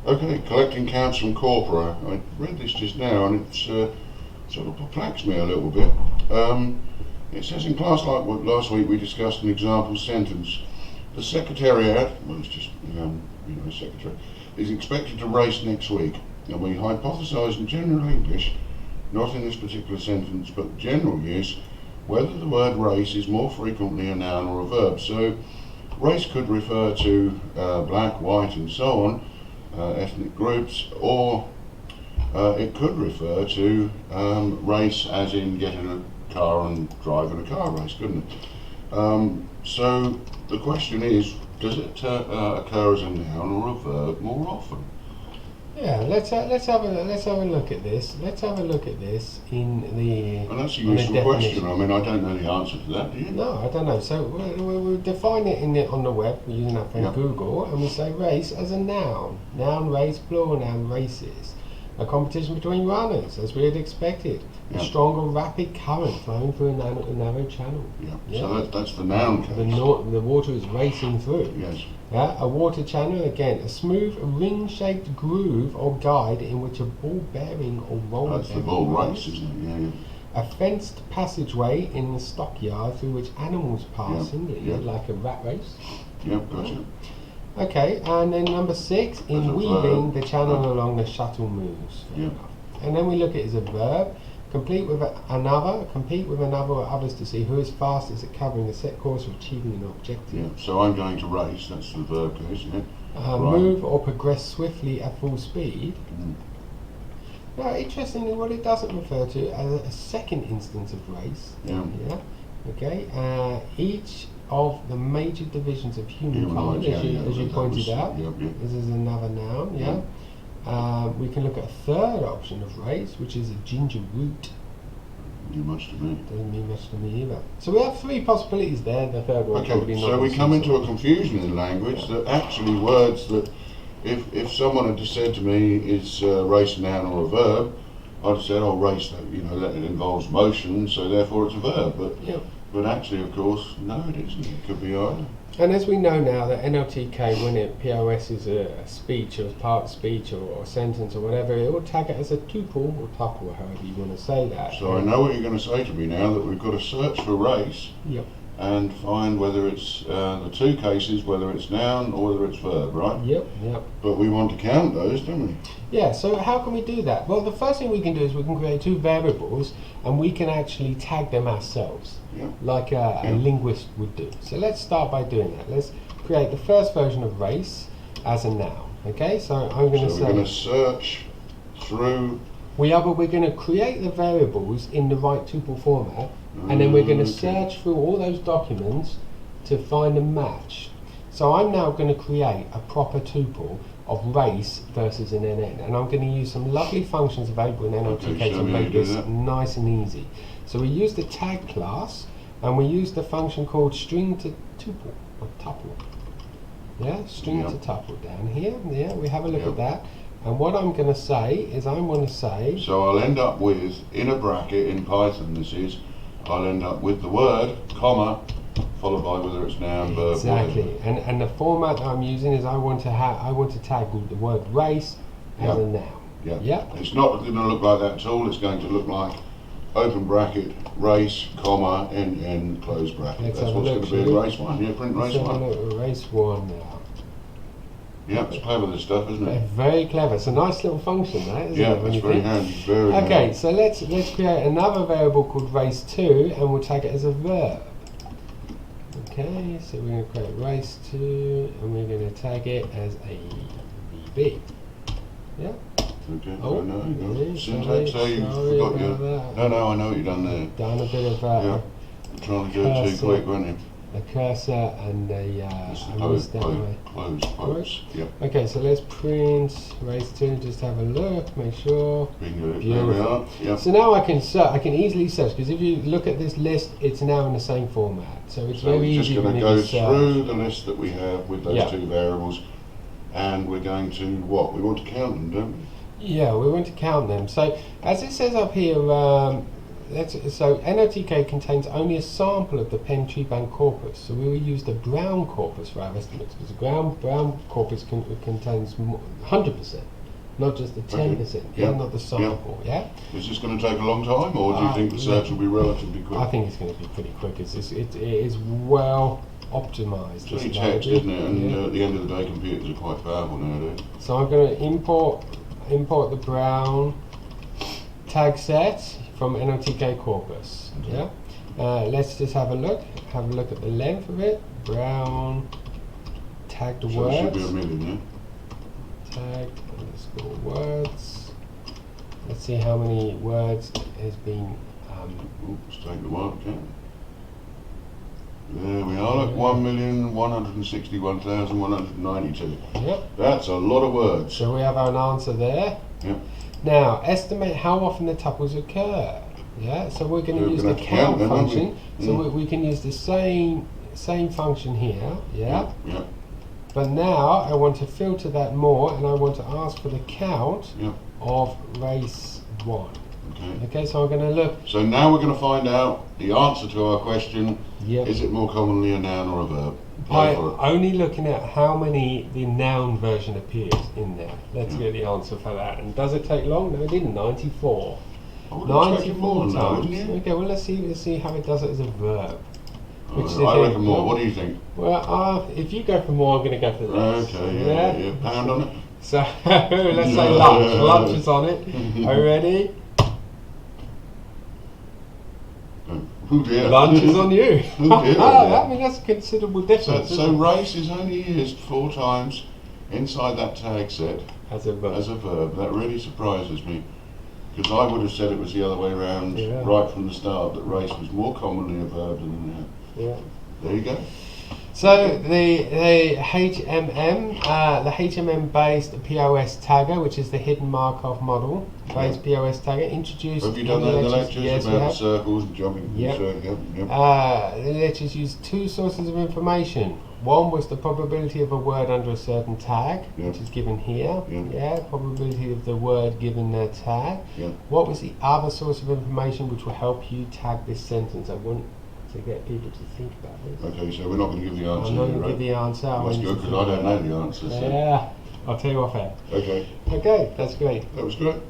Okay, collecting counts from corpora. I read this just now and it's sort of perplexed me a little bit. It says in class like last week we discussed an example sentence. The Secretariat, well it's just, secretary, is expected to race next week. And we hypothesised in general English, not in this particular sentence, but general use, whether the word race is more frequently a noun or a verb. So race could refer to black, white and so on, ethnic groups, or it could refer to race as in getting a car and driving a car race, couldn't it? So the question is, does it occur as a noun or a verb more often? Yeah, let's have a look at this. Let's have a look at this in the. And that's a useful question. I mean, I don't know the answer to that. Do you? No, I don't know. So we'll define it on the web using our friend Google, and we say race as a noun. Noun, race, plural noun, races. A competition between runners, as we had expected. A strong or rapid current flowing through a narrow channel. Yeah. So that's the noun case. The water is racing through. Yes. A water channel, again, a smooth ring-shaped groove or guide in which a ball bearing or roller That's the ball race, isn't it? Yeah. A fenced passageway in the stockyard through which animals pass singly, like a rat race. Yep, gotcha. Okay, and then number 6, in weaving, the channel along the shuttle moves. Fair enough. And then we look at it as a verb. Compete with another or others to see who is fastest at covering a set course or achieving an objective. Yeah, so I'm going to race, that's the verb case, yeah. Right. Move or progress swiftly at full speed. Now, interestingly, what it doesn't refer to as a second instance of race. Yeah. Okay. Each of the major divisions of humankind, as you pointed out, this is another noun. Yeah. We can look at a third option of race, which is a ginger root. Not much to me. Doesn't mean much to me either. So we have 3 possibilities there. The third one could be not. So we come into a confusion in language that actually words that, if someone had just said to me, is race a noun or a verb, I'd have said, oh, race, that it involves motion, so therefore it's a verb. But actually, of course, no, it isn't. It could be either. And as we know now that NLTK, when it POS is a speech or part speech or a sentence or whatever, it will tag it as a tuple or tuple, or however you want to say that. So I know what you're going to say to me now, that we've got to search for race and find whether it's the 2 cases, whether it's noun or whether it's verb, right? Yep. But we want to count those, don't we? Yeah, so how can we do that? Well, the first thing we can do is we can create 2 variables and we can actually tag them ourselves, like a linguist would do. So let's start by doing that. Let's create the first version of race as a noun. Okay, so I'm going to say... So we're going to search through... We're going to create the variables in the right tuple format, and then we're going to search through all those documents to find a match. So I'm now going to create a proper tuple of race versus an NN, and I'm going to use some lovely functions available in NLTK to make this nice and easy. So we use the tag class, and we use the function called string to tuple, or tuple. Yeah, string to tuple down here. Yeah, we have a look at that. And what I'm going to say is So I'll end up with, in a bracket, in Python this is, I'll end up with the word, comma, followed by whether it's noun, verb, exactly. And the format that I'm using is I want to tag the word race as a noun. Yeah. It's not going to look like that at all. It's going to look like open bracket, race, comma, NN, close bracket. That's what's going to be in race 1. Yeah, print race 1. Let's have a look at race 1 now. Yeah, it's clever, this stuff, isn't it? Very clever. It's a nice little function, that, isn't it? Yeah, it's very handy. Very handy. So let's create another variable called race 2, and we'll tag it as a verb. Okay, so we're going to create race 2, and we're going to tag it as a VB. Yeah. Okay. No. Syntax. So you forgot your. No, I know what you've done there. Done a bit of. You're trying to do it too quick, weren't you? A cursor and close quotes. Yep. Okay, so let's print race 2. Just have a look, make sure. Bingo. There we are. Yep. So now I can easily search, because if you look at this list, it's now in the same format. So it's very easy. So we're just going to go through the list that we have with those 2 variables, and we're going to what? We want to count them, don't we? Yeah, we want to count them. So as it says up here, so NOTK contains only a sample of the Penn tree band corpus. So we will use the Brown corpus for our estimates because the Brown corpus contains 100%, not just the 10%. Yeah. Not the sample. Yeah. Is this going to take a long time, or do you think the search will be relatively quick? I think it's going to be pretty quick. It is well optimized. It's only text, isn't it? And at the end of the day, computers are quite powerful nowadays. So I'm going to import the Brown tag set from NOTK corpus. Yeah. Let's just have a look. Have a look at the length of it. Brown tagged So it words. should be a million, Tagged underscore words. Let's see how many words has been. Oops, take the one, okay. There we are, look, 1,161,192. Yep. That's a lot of words. So we have an answer there. Yep. Now, estimate how often the tuples occur. Yeah, so we're going We're to use gonna the have to count count them, aren't we? function. So we can use the same function here. Yeah. Yep. But now I want to filter that more, and I want to ask for the count Yep. of race 1. Okay. Okay, so I'm going to look. So now we're going to find out the answer to our question. Yep. Is it more commonly a noun or a verb? By Go for it. only looking at how many the noun version appears in there. Let's get the answer for that. And does it take long? No, it didn't. 94. I would have expected more 94 than that, times. wouldn't you? Okay, well let's see how it does it as a verb. Which is I reckon more. What do you think? Well, if you go for more, I'm going to go for less. Okay, yeah. Pound on it. So let's say lunch. Lunch is on it. Are you ready? Oh dear. Lunch is on you. Oh dear, oh dear. I mean, that's a considerable difference. So race is only used 4 times inside that tag set as a verb. as a verb. That really surprises me, because I would have said it was the other way around right from the start, that race was more commonly a verb than a noun. Yeah. There you go. So the HMM based POS tagger, which is the hidden Markov model based POS tagger, introduced. Have you done that in the lectures Yes, about we have. circles and jumping? Yep. Yep. The lectures used 2 sources of information. One was the probability of a word under a certain tag, which is given here. Probability of the word given their tag. What was the other source of information which will help you tag this sentence? I want to get people to think about this. Okay, so we're not going to give the answer. I'm not going to right? give the answer. That's good, because I don't know the answer. So. Yeah, I'll tell you off air. Okay. Okay, that's great. That was great.